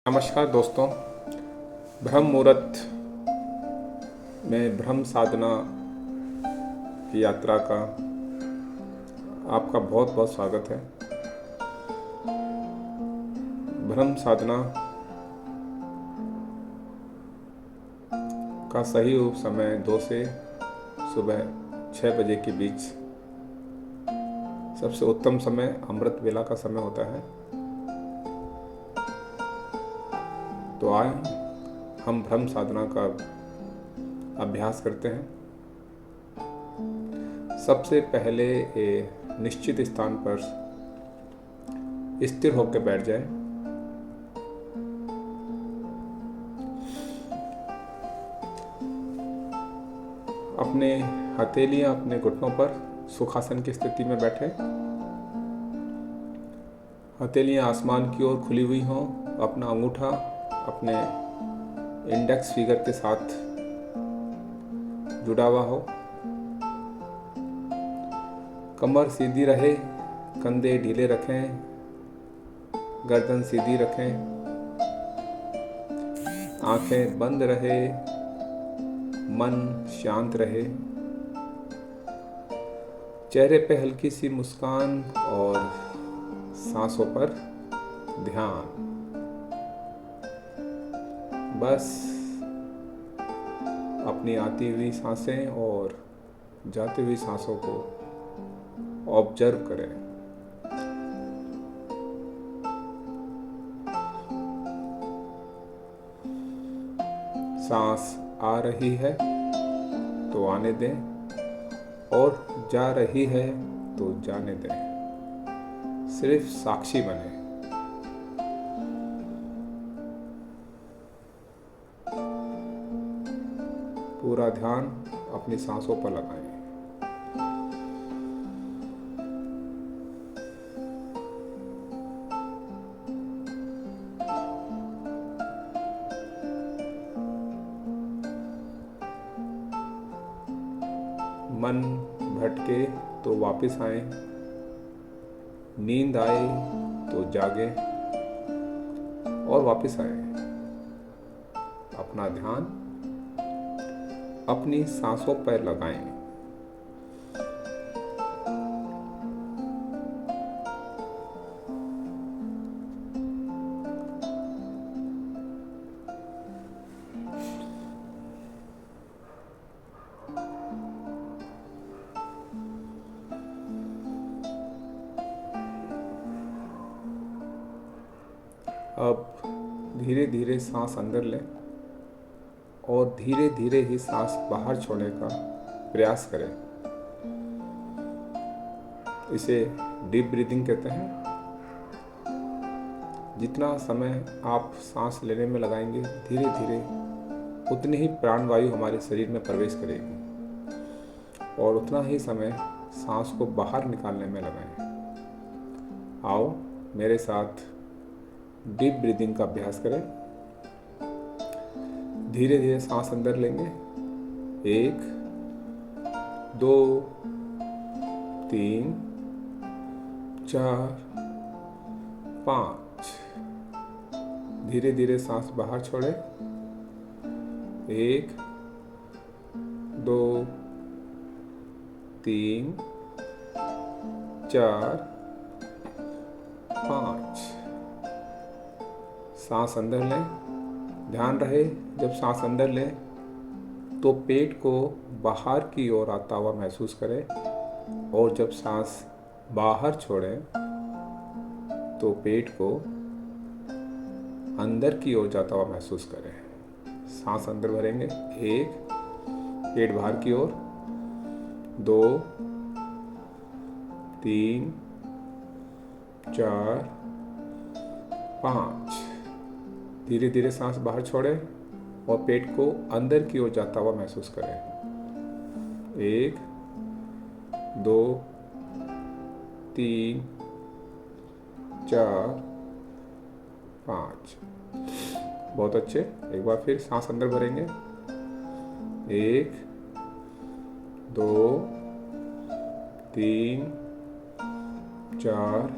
नमस्कार दोस्तों। ब्रह्म मुहूर्त में ब्रह्म साधना की यात्रा का आपका बहुत बहुत स्वागत है। ब्रह्म साधना का सही समय 2 से सुबह 6 बजे के बीच सबसे उत्तम समय अमृत वेला का समय होता है। तो आए हम ब्रह्म साधना का अभ्यास करते हैं। सबसे पहले निश्चित स्थान पर स्थिर होकर बैठ जाए। अपने हथेलियां अपने घुटनों पर सुखासन की स्थिति में बैठे। हथेलियां आसमान की ओर खुली हुई हों। अपना अंगूठा अपने इंडेक्स फिंगर के साथ जुड़ा हुआ हो। कमर सीधी रहे, कंधे ढीले रखें, गर्दन सीधी रखें, आंखें बंद रहे, मन शांत रहे। चेहरे पे हल्की सी मुस्कान और सांसों पर ध्यान। बस अपनी आती हुई सांसें और जाती हुई सांसों को ऑब्जर्व करें। सांस आ रही है तो आने दें और जा रही है तो जाने दें। सिर्फ साक्षी बने। पूरा ध्यान अपनी सांसों पर लगाएं। मन भटके तो वापस आए, नींद आए तो जागे और वापस आए। अपना ध्यान अपनी सांसों पर लगाएं। अब धीरे धीरे सांस अंदर लें और धीरे धीरे ही सांस बाहर छोड़ने का प्रयास करें। इसे डीप ब्रीदिंग कहते हैं। जितना समय आप सांस लेने में लगाएंगे, धीरे धीरे उतनी ही प्राणवायु हमारे शरीर में प्रवेश करेगी और उतना ही समय सांस को बाहर निकालने में लगाएं। आओ मेरे साथ डीप ब्रीदिंग का अभ्यास करें। धीरे धीरे सांस अंदर लेंगे। 1 2 3 4 5। धीरे धीरे सांस बाहर छोड़े। 1 2 3 4 5। सांस अंदर लें। ध्यान रहे जब सांस अंदर लें तो पेट को बाहर की ओर आता हुआ महसूस करें और जब सांस बाहर छोड़ें तो पेट को अंदर की ओर जाता हुआ महसूस करें। सांस अंदर भरेंगे। 1, पेट बाहर की ओर। 2 3 4 5। धीरे धीरे सांस बाहर छोड़ें और पेट को अंदर की ओर जाता हुआ महसूस करें। 1 2 3 4 5। बहुत अच्छे। एक बार फिर सांस अंदर भरेंगे। 1 2 3 4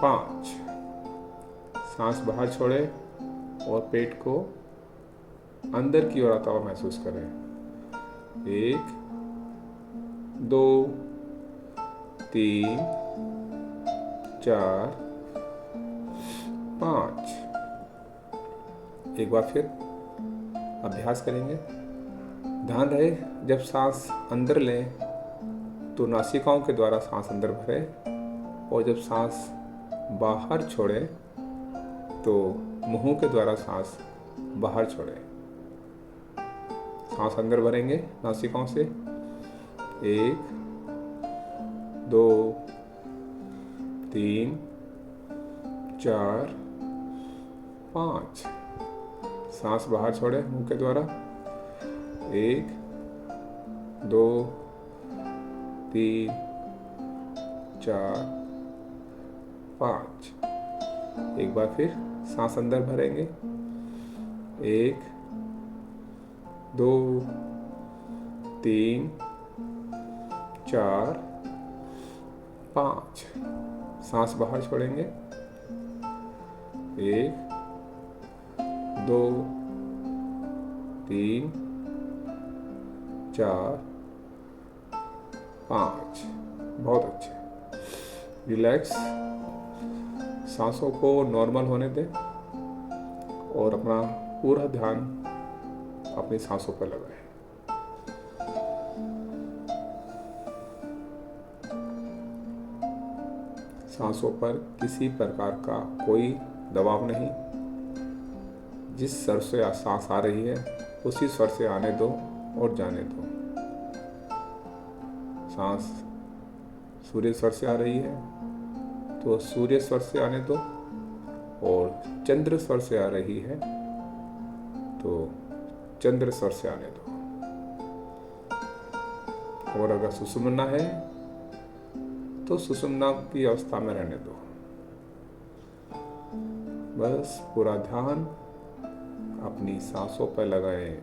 5। सांस बाहर छोड़े और पेट को अंदर की ओर आता हुआ महसूस करें। 1 2 3 4 5। एक बार फिर अभ्यास करेंगे। ध्यान रहे जब सांस अंदर लें तो नासिकाओं के द्वारा सांस अंदर भरें और जब सांस बाहर छोड़ें तो मुंह के द्वारा सांस बाहर छोड़ें। सांस अंदर भरेंगे नासिकाओं से। 1 2 3 4 5। सांस बाहर छोड़ें मुंह के द्वारा। 1 2 3 4 5। एक बार फिर सांस अंदर भरेंगे। 1 2 3 4 5। सांस बाहर छोड़ेंगे। 1 2 3 4 5। बहुत अच्छे। रिलैक्स। सांसों को नॉर्मल होने दें और अपना पूरा ध्यान अपनी सांसों पर लगाएं। सांसों पर किसी प्रकार का कोई दबाव नहीं। जिस स्वर से सांस आ रही है उसी स्वर से आने दो और जाने दो। सांस सूर्य स्वर से आ रही है तो सूर्य स्वर से आने दो और चंद्र स्वर से आ रही है तो चंद्र स्वर से आने दो। और अगर सुषुम्ना है तो सुषुम्ना की अवस्था में रहने दो। बस पूरा ध्यान अपनी सांसों पर लगाएं।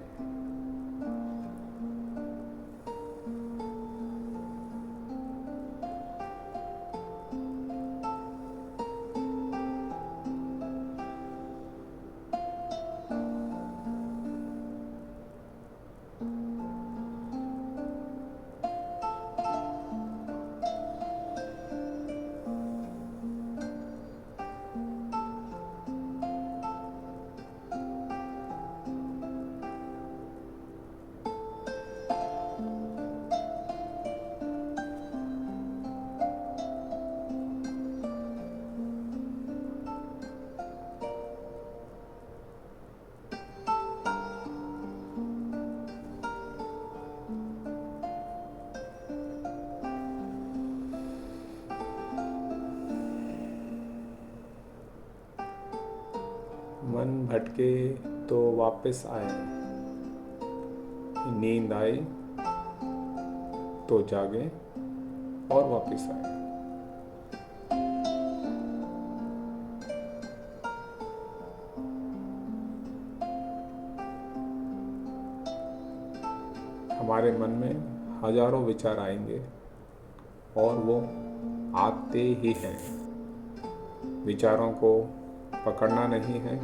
मन भटके तो वापस आए, नींद आए तो जागे और वापस आए। हमारे मन में हजारों विचार आएंगे और वो आते ही हैं। विचारों को पकड़ना नहीं है,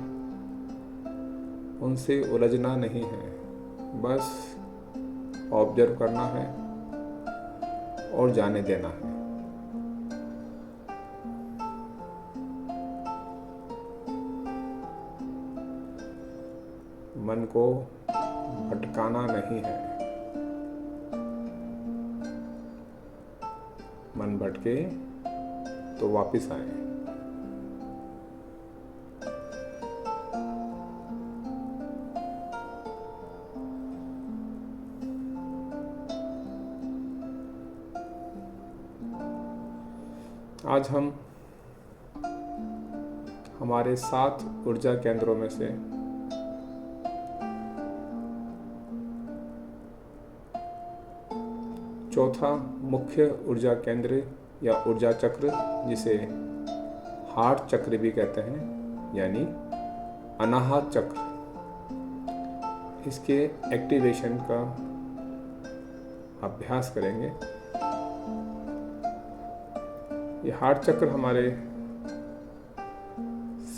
उनसे उलझना नहीं है, बस ऑब्जर्व करना है और जाने देना है। मन को भटकाना नहीं है। मन भटके तो वापस आए। आज हम हमारे 7 ऊर्जा केंद्रों में से चौथा मुख्य ऊर्जा केंद्र या ऊर्जा चक्र, जिसे हार्ट चक्र भी कहते हैं, यानी अनाहत चक्र, इसके एक्टिवेशन का अभ्यास करेंगे। ये हार्ट चक्र हमारे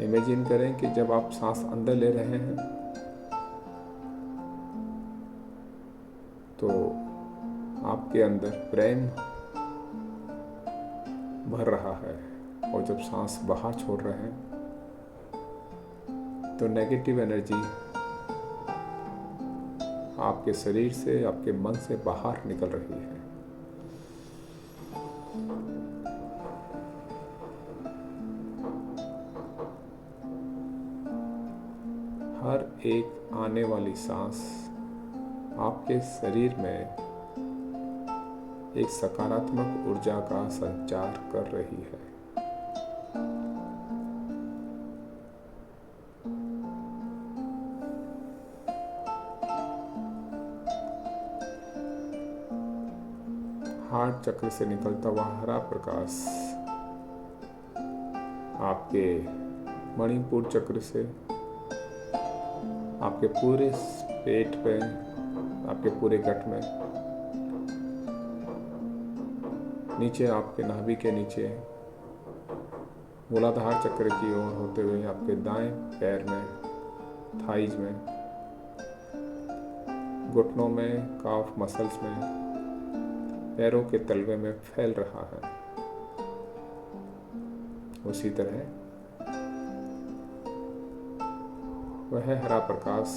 इमेजिन करें कि जब आप सांस अंदर ले रहे हैं तो आपके अंदर प्रेम भर रहा है, और जब सांस बाहर छोड़ रहे हैं तो नेगेटिव एनर्जी आपके शरीर से, आपके मन से बाहर निकल रही है। हर एक आने वाली सांस आपके शरीर में एक सकारात्मक ऊर्जा का संचार कर रही है। हार्ट चक्र से निकलता हुआ हरा प्रकाश आपके मणिपुर चक्र से आपके पूरे पेट पे, आपके पूरे गट में, नीचे आपके नाभि के नीचे मूलाधार चक्र की ओर होते हुए आपके दाएं पैर में, थाइज में, घुटनों में, काफ मसल्स में, पैरों के तलवे में फैल रहा है। उसी तरह वह हरा प्रकाश,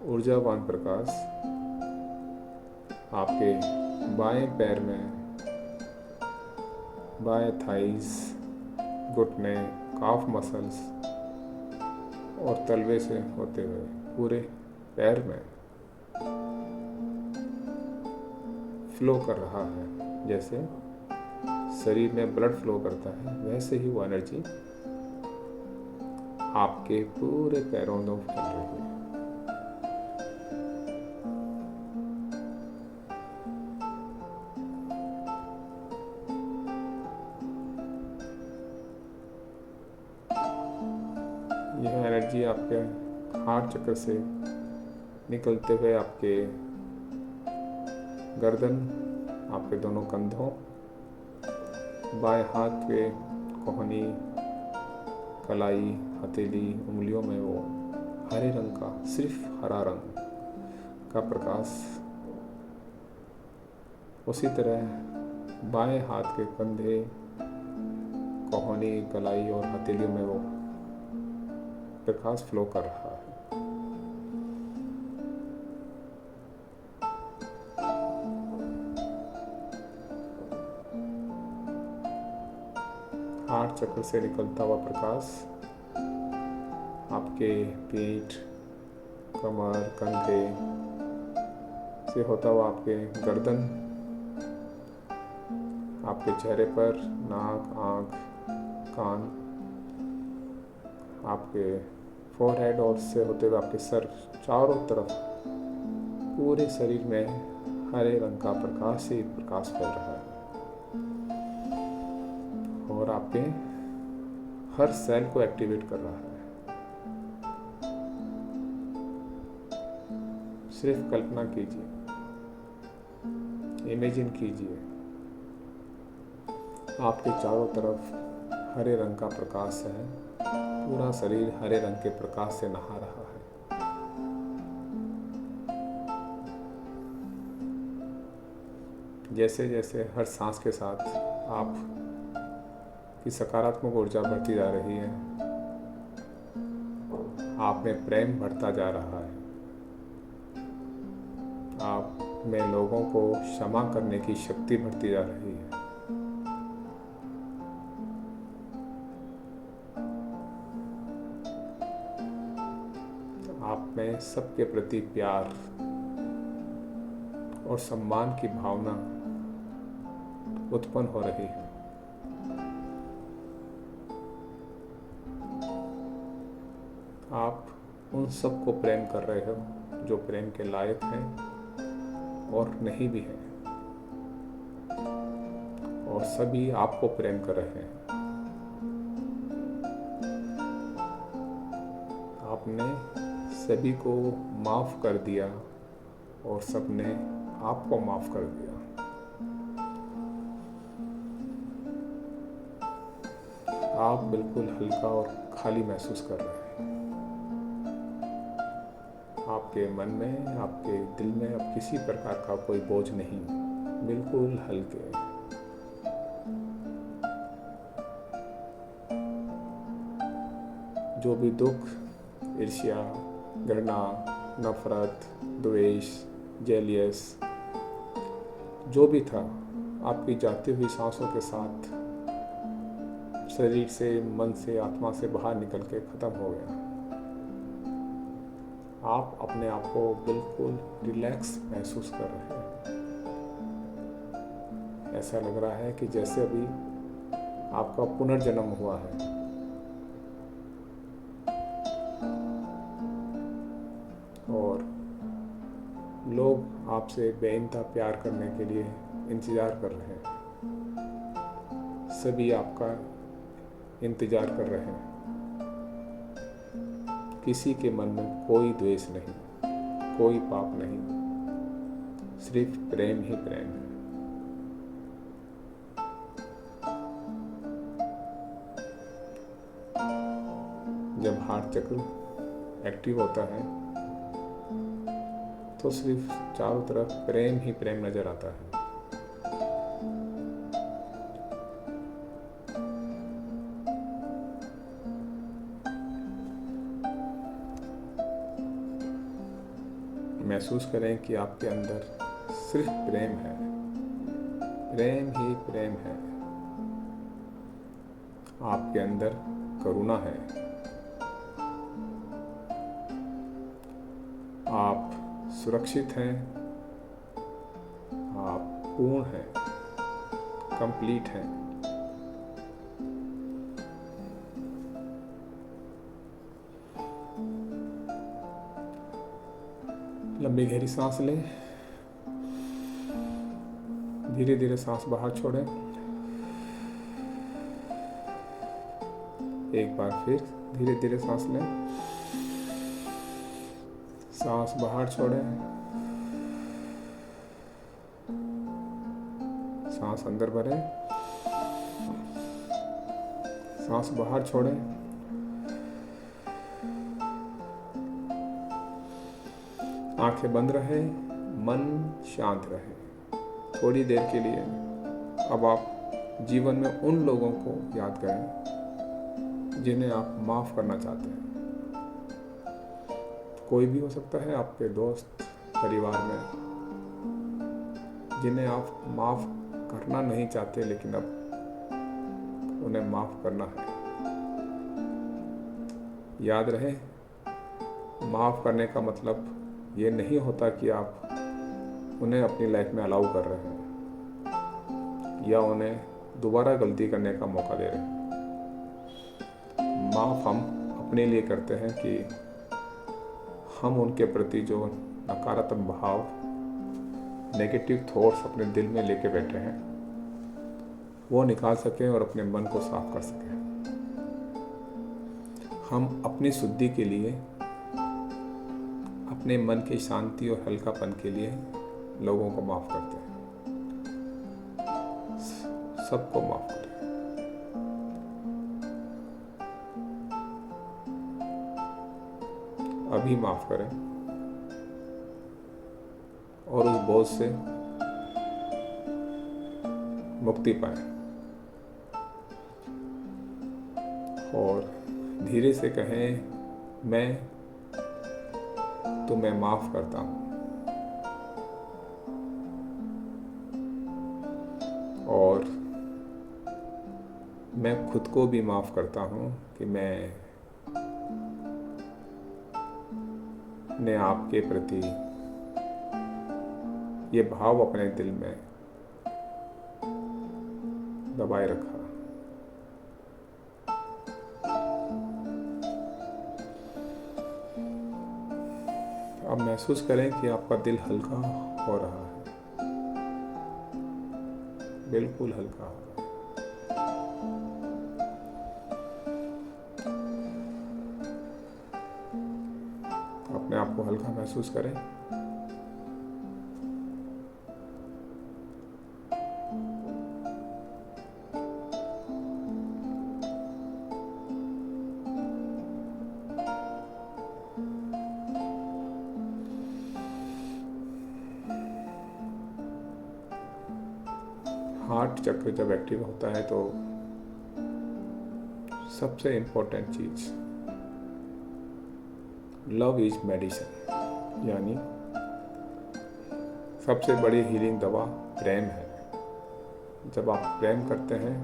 ऊर्जावान प्रकाश आपके बाएं पैर में, बाएं थाइस, घुटने, काफ मसल्स और तलवे से होते हुए पूरे पैर में फ्लो कर रहा है। जैसे शरीर में ब्लड फ्लो करता है, वैसे ही वो एनर्जी आपके पूरे पैरों में फैल रही है। यह एनर्जी आपके हार्ट चक्र से निकलते हुए आपके गर्दन, आपके दोनों कंधों, बाएं हाथ के कोहनी, कलाई, हथेली, उंगलियों में वो हरे रंग का, सिर्फ हरा रंग का प्रकाश, उसी तरह बाएं हाथ के कंधे, कोहनी, कलाई और हथेलियों में वो प्रकाश फ्लो कर रहा है। हार्ट चक्र से निकलता हुआ प्रकाश आपके पीठ, कमर, कंधे से होता हुआ आपके गर्दन, आपके चेहरे पर, नाक, आँख, कान, आपके फोरहेड और से होते हुए आपके सर, चारों तरफ पूरे शरीर में हरे रंग का प्रकाश ही प्रकाश फैल रहा है और आपके हर सेल को एक्टिवेट कर रहा है। सिर्फ कल्पना कीजिए, इमेजिन कीजिए, आपके चारों तरफ हरे रंग का प्रकाश है, पूरा शरीर हरे रंग के प्रकाश से नहा रहा है। जैसे जैसे हर सांस के साथ आप की सकारात्मक ऊर्जा बढ़ती जा रही है, आप में प्रेम बढ़ता जा रहा है, आप में लोगों को क्षमा करने की शक्ति बढ़ती जा रही है। आप में सबके प्रति प्यार और सम्मान की भावना उत्पन्न हो रही है। आप उन सबको प्रेम कर रहे हो जो प्रेम के लायक हैं और नहीं भी हैं, और सभी आपको प्रेम कर रहे हैं। आपने सभी को माफ कर दिया और सबने आपको माफ कर दिया। आप बिल्कुल हल्का और खाली महसूस कर रहे हैं। आपके मन में, आपके दिल में अब किसी प्रकार का कोई बोझ नहीं, बिल्कुल हल्के। जो भी दुख, ईर्ष्या, घृणा, नफरत, द्वेष, जेलियस जो भी था, आपकी जाती हुई सांसों के साथ शरीर से, मन से, आत्मा से बाहर निकल के खत्म हो गया। आप अपने आप को बिल्कुल रिलैक्स महसूस कर रहे हैं। ऐसा लग रहा है कि जैसे अभी आपका पुनर्जन्म हुआ है। और लोग आपसे बेइंतहा प्यार करने के लिए इंतज़ार कर रहे हैं। सभी आपका इंतज़ार कर रहे हैं। किसी के मन में कोई द्वेष नहीं, कोई पाप नहीं, सिर्फ प्रेम ही प्रेम है। जब हार्ट चक्र एक्टिव होता है तो सिर्फ चारों तरफ प्रेम ही प्रेम नजर आता है। महसूस करें कि आपके अंदर सिर्फ प्रेम है, प्रेम ही प्रेम है। आपके अंदर करुणा है। आप सुरक्षित हैं, आप पूर्ण हैं, कंप्लीट हैं। लंबी गहरी सांस लें, धीरे धीरे सांस बाहर छोड़ें। एक बार फिर धीरे धीरे सांस लें, सांस बाहर छोड़ें, सांस अंदर भरें, सांस बाहर छोड़ें, आंखें बंद रहे, मन शांत रहे। थोड़ी देर के लिए अब आप जीवन में उन लोगों को याद करें जिन्हें आप माफ़ करना चाहते हैं। कोई भी हो सकता है, आपके दोस्त, परिवार में, जिन्हें आप माफ़ करना नहीं चाहते लेकिन अब उन्हें माफ़ करना है। याद रहे, माफ़ करने का मतलब ये नहीं होता कि आप उन्हें अपनी लाइफ में अलाउ कर रहे हैं या उन्हें दोबारा गलती करने का मौका दे रहे हैं। माफ़ हम अपने लिए करते हैं कि हम उनके प्रति जो नकारात्मक भाव, नेगेटिव थॉट्स अपने दिल में लेके बैठे हैं वो निकाल सकें और अपने मन को साफ कर सकें। हम अपनी शुद्धि के लिए, अपने मन की शांति और हल्कापन के लिए लोगों को माफ़ करते हैं। सबको माफ़ करें। अभी माफ़ करें और उस बोझ से मुक्ति पाएं। और धीरे से कहें, मैं तुम्हें माफ़ करता हूँ। और मैं खुद को भी माफ़ करता हूँ कि मैंने आपके प्रति ये भाव अपने दिल में दबाए रखा। अब महसूस करें कि आपका दिल हल्का हो रहा है, बिल्कुल हल्का हो रहा है। अपने आप को हल्का महसूस करें। हार्ट चक्र जब एक्टिव होता है तो सबसे इम्पोर्टेंट चीज लव इज मेडिसिन, यानी सबसे बड़ी हीलिंग दवा प्रेम है। जब आप प्रेम करते हैं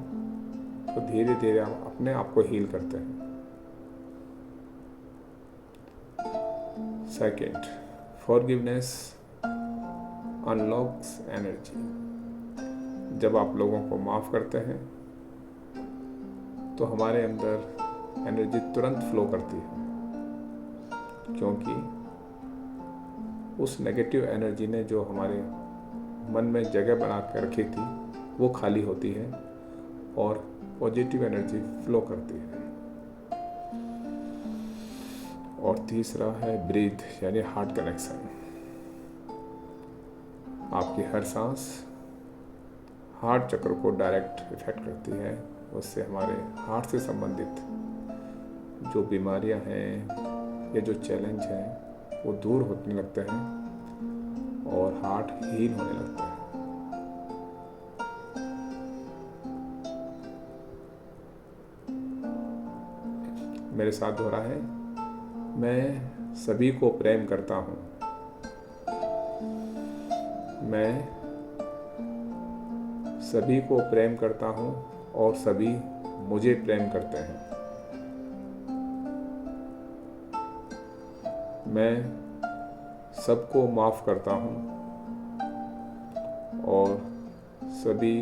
तो धीरे धीरे आप अपने आप को हील करते हैं। Second, forgiveness unlocks energy. जब आप लोगों को माफ़ करते हैं तो हमारे अंदर एनर्जी तुरंत फ्लो करती है, क्योंकि उस नेगेटिव एनर्जी ने जो हमारे मन में जगह बना कर रखी थी वो खाली होती है और पॉजिटिव एनर्जी फ्लो करती है। और तीसरा है ब्रीथ, यानी हार्ट कनेक्शन। आपकी हर सांस हार्ट चक्र को डायरेक्ट इफेक्ट करती है। उससे हमारे हार्ट से संबंधित जो बीमारियां हैं या जो चैलेंज हैं वो दूर होने लगते हैं और हार्ट हील होने लगता है। मेरे साथ दोहरा है, मैं सभी को प्रेम करता हूँ। मैं सभी को प्रेम करता हूँ और सभी मुझे प्रेम करते हैं। मैं सबको माफ़ करता हूँ और सभी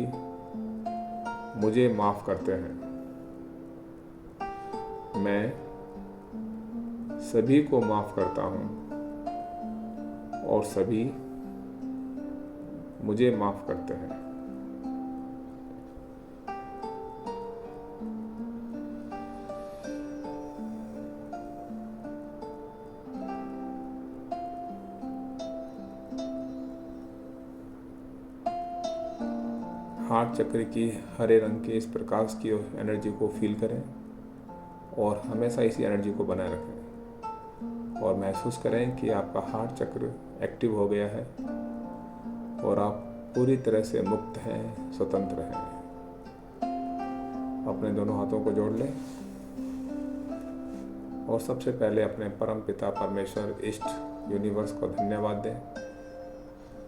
मुझे माफ़ करते हैं। मैं सभी को माफ़ करता हूँ और सभी मुझे माफ़ करते हैं। हार्ट चक्र की हरे रंग के इस प्रकाश की एनर्जी को फील करें और हमेशा इसी एनर्जी को बनाए रखें और महसूस करें कि आपका हार्ट चक्र एक्टिव हो गया है और आप पूरी तरह से मुक्त हैं, स्वतंत्र हैं। अपने दोनों हाथों को जोड़ लें और सबसे पहले अपने परम पिता परमेश्वर, इष्ट, यूनिवर्स को धन्यवाद दें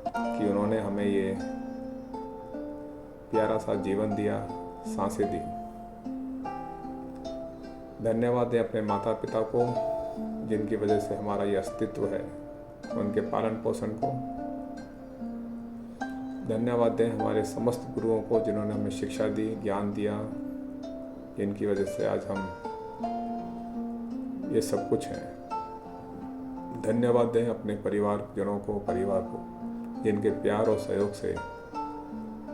कि उन्होंने हमें ये प्यारा सा जीवन दिया, सांसें दी। धन्यवाद दें अपने माता पिता को जिनकी वजह से हमारा ये अस्तित्व है, उनके पालन पोषण को। धन्यवाद दें हमारे समस्त गुरुओं को जिन्होंने हमें शिक्षा दी, ज्ञान दिया, जिनकी वजह से आज हम ये सब कुछ हैं। धन्यवाद दें अपने परिवारजनों को, परिवार को, जिनके प्यार और सहयोग से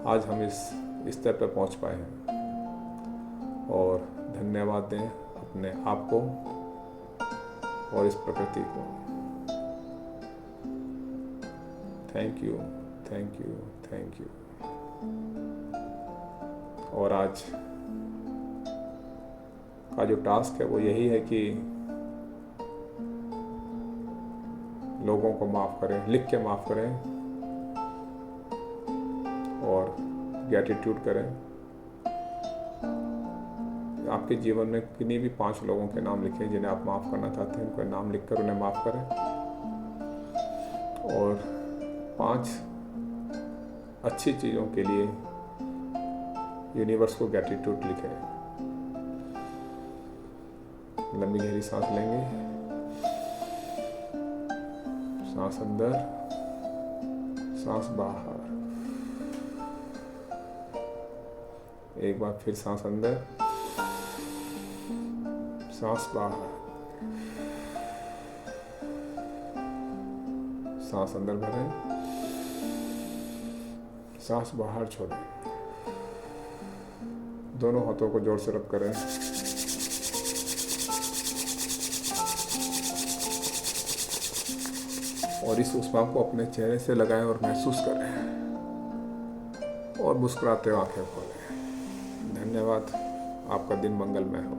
आज हम इस स्तर पर पहुंच पाए हैं। और धन्यवाद दें अपने आप को और इस प्रकृति को। Thank you, thank you, thank you. और आज का जो टास्क है वो यही है कि लोगों को माफ़ करें, लिख के माफ़ करें और ग्रैटिट्यूड करें। आपके जीवन में किन्हीं भी 5 लोगों के नाम लिखें जिन्हें आप माफ़ करना चाहते हैं। उनका नाम लिखकर उन्हें माफ़ करें और 5 अच्छी चीज़ों के लिए यूनिवर्स को ग्रैटिट्यूड लिखें। लंबी गहरी सांस लेंगे, सांस अंदर, सांस बाहर। एक बार फिर सांस अंदर, सांस बाहर। सांस अंदर भरें, सांस बाहर छोड़ें। दोनों हाथों को जोर से रब करें। और इस ऊष्मा को अपने चेहरे से लगाएं और महसूस करें और मुस्कुराते हुए आंखें खोलें। धन्यवाद। आपका दिन मंगलमय हो।